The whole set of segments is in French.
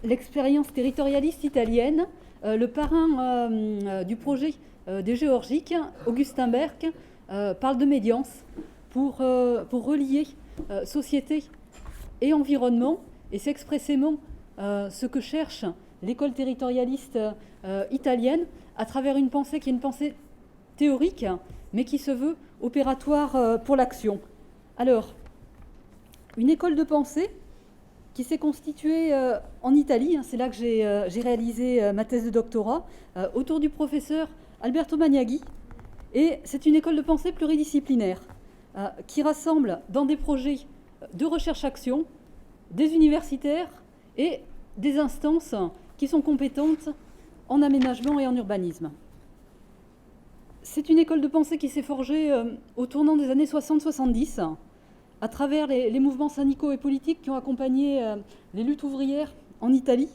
l'expérience territorialiste italienne. Le parrain du projet des Géorgiques, Augustin Berck, parle de médiance pour relier société et environnement, et c'est expressément ce que cherche l'école territorialiste italienne à travers une pensée qui est une pensée théorique, mais qui se veut opératoire pour l'action. Alors, une école de pensée qui s'est constituée en Italie, c'est là que j'ai réalisé ma thèse de doctorat, autour du professeur Alberto Magnaghi, et c'est une école de pensée pluridisciplinaire qui rassemble dans des projets de recherche-action des universitaires et des instances qui sont compétentes en aménagement et en urbanisme. C'est une école de pensée qui s'est forgée au tournant des années 60-70 à travers les mouvements syndicaux et politiques qui ont accompagné les luttes ouvrières en Italie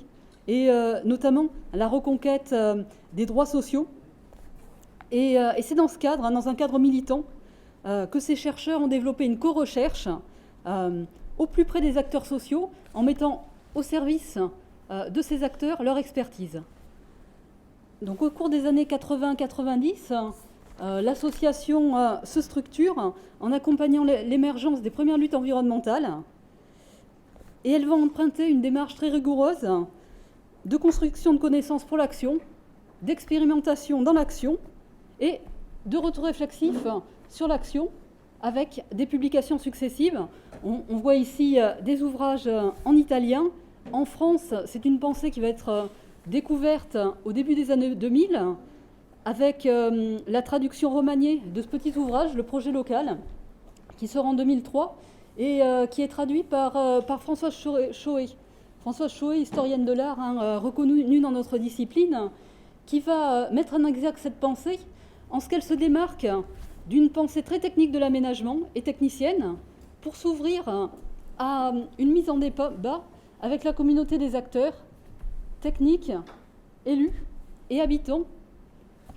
et notamment la reconquête des droits sociaux. Et c'est dans ce cadre, dans un cadre militant, que ces chercheurs ont développé une co-recherche au plus près des acteurs sociaux en mettant au service de ces acteurs leur expertise. Donc au cours des années 80-90, l'association se structure en accompagnant l'émergence des premières luttes environnementales et elle va emprunter une démarche très rigoureuse de construction de connaissances pour l'action, d'expérimentation dans l'action et de retour réflexif sur l'action avec des publications successives. On voit ici des ouvrages en italien. En France, c'est une pensée qui va être découverte au début des années 2000 avec la traduction remaniée de ce petit ouvrage, Le projet local, qui sort en 2003 et qui est traduit par Françoise Choé. Françoise Choé, historienne de l'art, reconnue dans notre discipline, qui va mettre en exergue cette pensée en ce qu'elle se démarque d'une pensée très technique de l'aménagement et technicienne pour s'ouvrir à une mise en débat avec la communauté des acteurs techniques, élus et habitants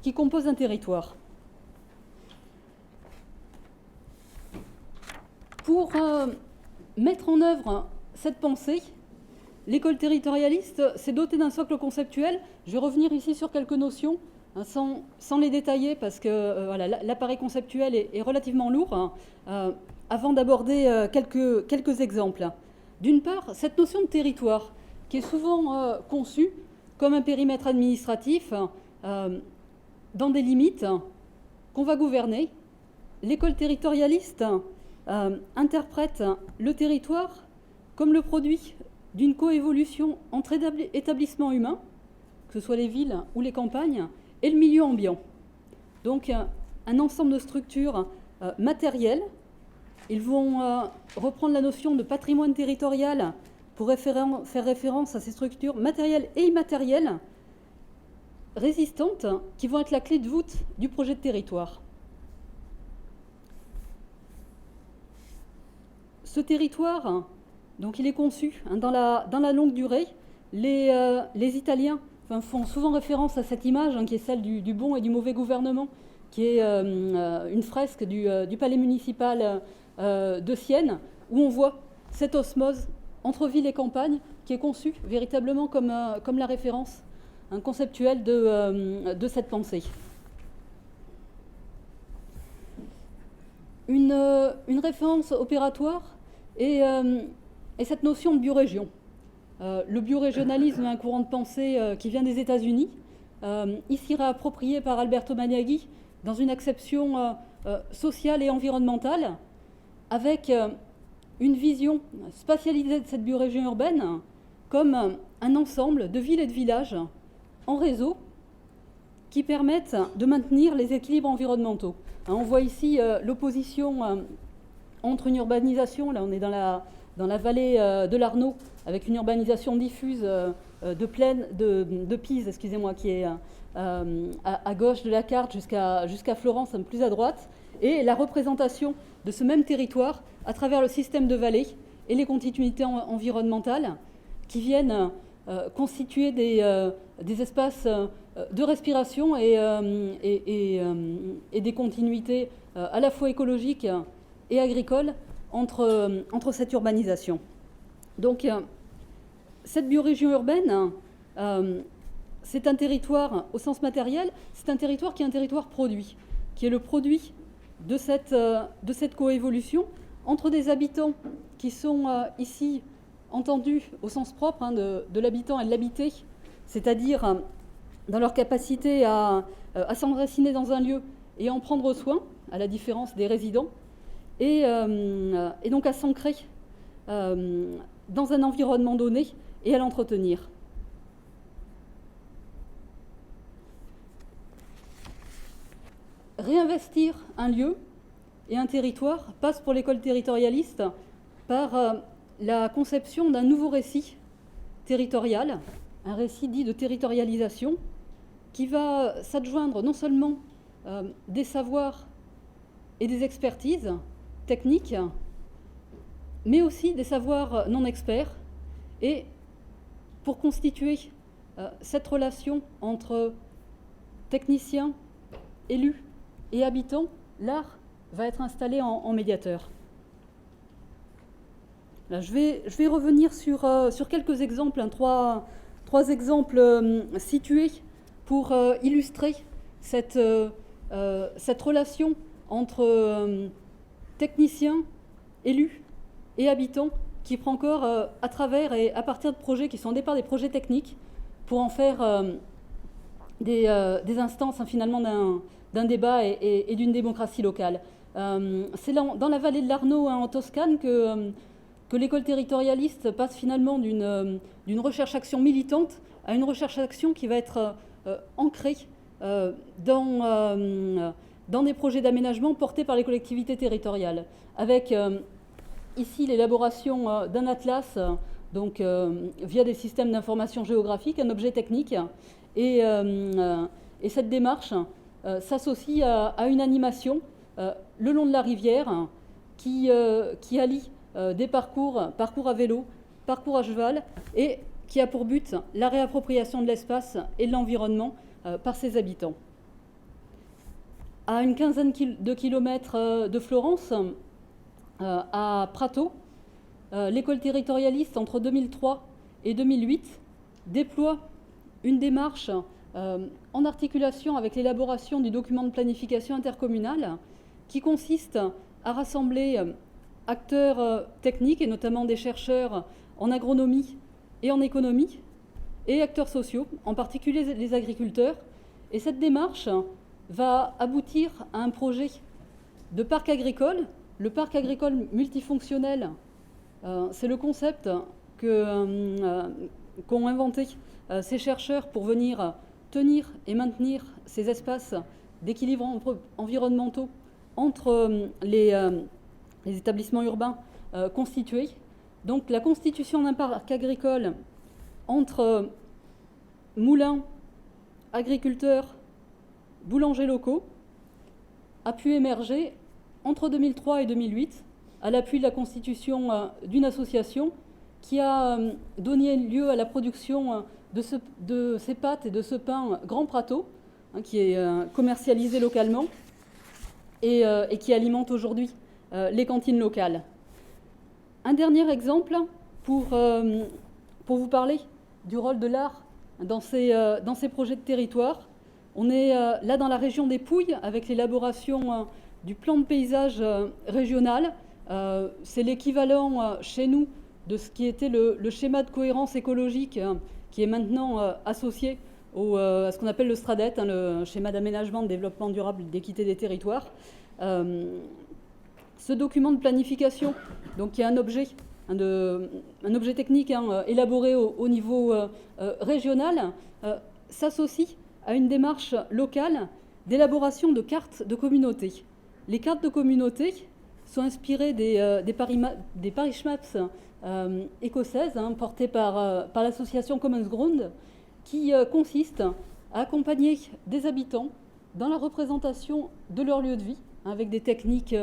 qui composent un territoire. Pour mettre en œuvre cette pensée, l'école territorialiste s'est dotée d'un socle conceptuel. Je vais revenir ici sur quelques notions, sans les détailler, parce que voilà, l'appareil conceptuel est relativement lourd, avant d'aborder quelques exemples. D'une part, cette notion de territoire, qui est souvent conçue comme un périmètre administratif, dans des limites qu'on va gouverner. L'école territorialiste interprète le territoire comme le produit d'une coévolution entre établissements humains, que ce soit les villes ou les campagnes, et le milieu ambiant. Donc un ensemble de structures matérielles. Ils vont reprendre la notion de patrimoine territorial pour faire référence à ces structures matérielles et immatérielles résistantes qui vont être la clé de voûte du projet de territoire. Ce territoire, donc il est conçu dans la longue durée. Les Italiens font souvent référence à cette image qui est celle du bon et du mauvais gouvernement, qui est une fresque du palais municipal de Sienne, où on voit cette osmose entre ville et campagne qui est conçue véritablement comme la référence conceptuelle de cette pensée. Une référence opératoire est cette notion de biorégion. Le biorégionalisme est un courant de pensée qui vient des États-Unis, ici réapproprié par Alberto Magnaghi dans une acception sociale et environnementale, avec une vision spatialisée de cette biorégion urbaine comme un ensemble de villes et de villages en réseau qui permettent de maintenir les équilibres environnementaux. On voit ici l'opposition entre une urbanisation, là on est dans la vallée de l'Arno, avec une urbanisation diffuse de Pise, excusez-moi, qui est à gauche de la carte jusqu'à Florence, plus à droite, et la représentation de ce même territoire à travers le système de vallées et les continuités environnementales qui viennent constituer des espaces de respiration et des continuités à la fois écologiques et agricoles entre cette urbanisation. Donc cette biorégion urbaine, c'est un territoire au sens matériel, c'est un territoire qui est un territoire produit, qui est le produit de cette coévolution entre des habitants qui sont ici entendus au sens propre de l'habitant et de l'habité, c'est-à-dire dans leur capacité à s'enraciner dans un lieu et à en prendre soin, à la différence des résidents, et donc à s'ancrer dans un environnement donné et à l'entretenir. Réinvestir un lieu et un territoire passe pour l'école territorialiste par la conception d'un nouveau récit territorial, un récit dit de territorialisation, qui va s'adjoindre non seulement des savoirs et des expertises techniques, mais aussi des savoirs non experts, et pour constituer cette relation entre techniciens, élus et habitants, l'art va être installé en médiateur. Là, je vais revenir sur quelques exemples, trois exemples situés pour illustrer cette relation entre techniciens, élus et habitants qui prend corps à travers et à partir de projets qui sont au départ des projets techniques pour en faire des instances finalement d'un débat et d'une démocratie locale. C'est dans la vallée de l'Arno, en Toscane, que l'école territorialiste passe finalement d'une recherche-action militante à une recherche-action qui va être ancrée dans des projets d'aménagement portés par les collectivités territoriales, avec ici l'élaboration d'un atlas, donc via des systèmes d'information géographique, un objet technique, et cette démarche s'associe à une animation le long de la rivière qui allie des parcours à vélo, parcours à cheval, et qui a pour but la réappropriation de l'espace et de l'environnement par ses habitants. À une quinzaine de kilomètres de Florence, à Prato, l'école territorialiste, entre 2003 et 2008, déploie une démarche en articulation avec l'élaboration du document de planification intercommunale qui consiste à rassembler acteurs techniques, et notamment des chercheurs en agronomie et en économie, et acteurs sociaux, en particulier les agriculteurs. Et cette démarche va aboutir à un projet de parc agricole. Le parc agricole multifonctionnel, c'est le concept qu'ont inventé ces chercheurs pour venir tenir et maintenir ces espaces d'équilibre environnementaux entre les établissements urbains constitués. Donc la constitution d'un parc agricole entre moulins, agriculteurs, boulangers locaux a pu émerger entre 2003 et 2008 à l'appui de la constitution d'une association qui a donné lieu à la production de ces pâtes et de ce pain Grand Prato, qui est commercialisé localement et qui alimente aujourd'hui les cantines locales. Un dernier exemple pour vous parler du rôle de l'art dans ces projets de territoire. On est là dans la région des Pouilles avec l'élaboration du plan de paysage régional. C'est l'équivalent chez nous de ce qui était le schéma de cohérence écologique qui est maintenant associé à ce qu'on appelle le STRADET, le schéma d'aménagement, de développement durable et d'équité des territoires. Ce document de planification, donc qui est un objet technique élaboré au niveau régional, s'associe à une démarche locale d'élaboration de cartes de communauté. Les cartes de communauté sont inspirées des parish maps écossaises portées par l'association Commons Ground, qui consiste à accompagner des habitants dans la représentation de leur lieu de vie, avec des techniques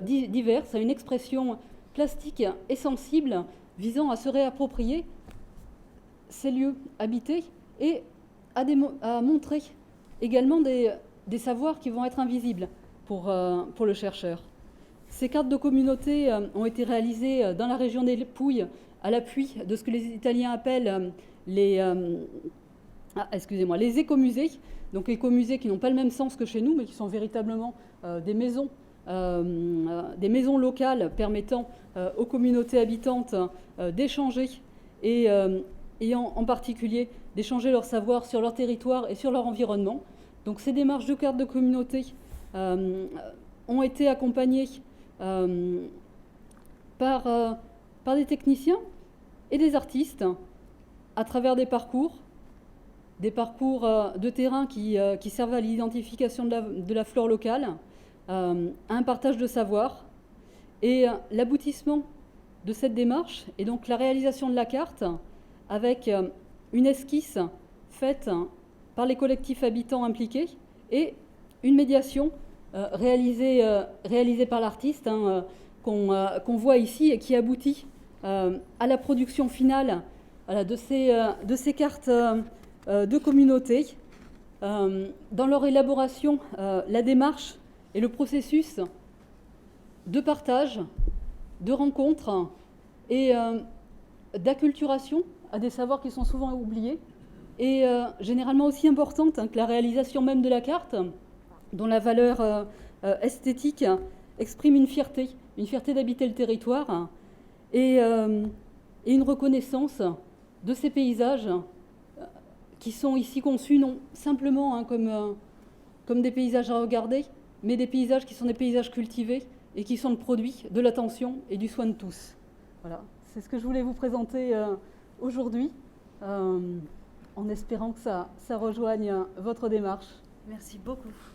diverses, à une expression plastique et sensible visant à se réapproprier ces lieux habités et à montrer également des savoirs qui vont être invisibles pour le chercheur. Ces cartes de communauté ont été réalisées dans la région des Pouilles à l'appui de ce que les Italiens appellent les écomusées. Donc écomusées qui n'ont pas le même sens que chez nous, mais qui sont véritablement des maisons locales permettant aux communautés habitantes d'échanger et en particulier d'échanger leur savoir sur leur territoire et sur leur environnement. Donc ces démarches de carte de communauté ont été accompagnées par des techniciens et des artistes à travers des parcours de terrain qui servent à l'identification de la flore locale, à un partage de savoir. Et l'aboutissement de cette démarche est donc la réalisation de la carte avec une esquisse faite par les collectifs habitants impliqués et une médiation réalisée par l'artiste qu'on voit ici et qui aboutit à la production finale de ces cartes de communauté. Dans leur élaboration, la démarche et le processus de partage, de rencontre et d'acculturation à des savoirs qui sont souvent oubliés et généralement aussi importante que la réalisation même de la carte, dont la valeur esthétique exprime une fierté d'habiter le territoire et une reconnaissance de ces paysages qui sont ici conçus non simplement comme des paysages à regarder, mais des paysages qui sont des paysages cultivés et qui sont le produit de l'attention et du soin de tous. Voilà, c'est ce que je voulais vous présenter aujourd'hui, en espérant que ça rejoigne votre démarche. Merci beaucoup.